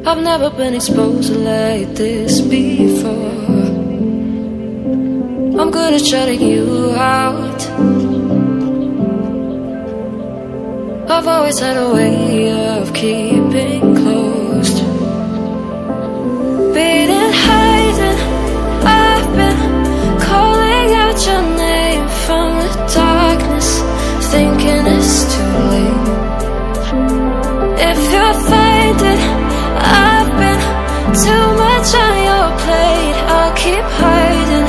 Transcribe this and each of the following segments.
I've never been exposed like this before. I'm good at shutting you out. I've always had a way of keeping closed. Beating, hiding, I've been calling out your name from the darkness, thinking it's too late. If you're finding I've been too much on your plate, I'll keep hiding,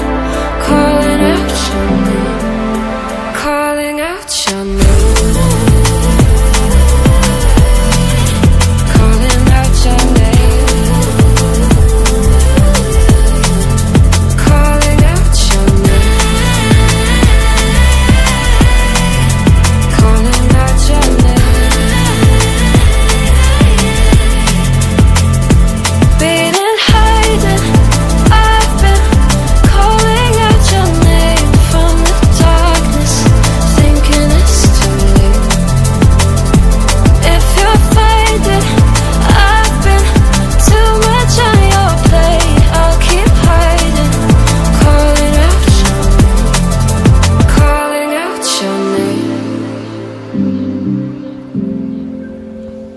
calling out your name, calling out your name.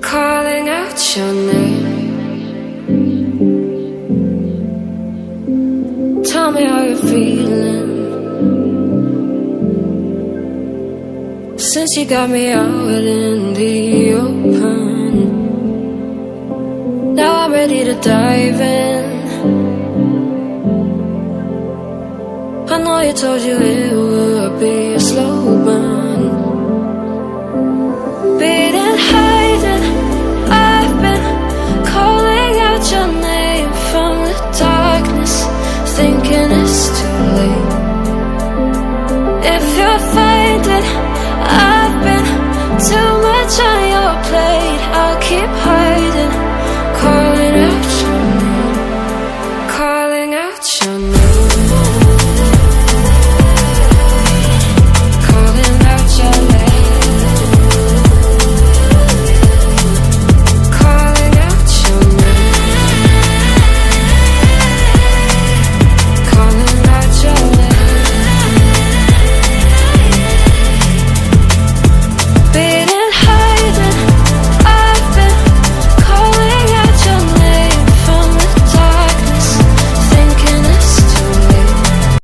Calling out your name. Tell me how you're feeling since you got me out in the open. Now I'm ready to dive in. I know you told you it would be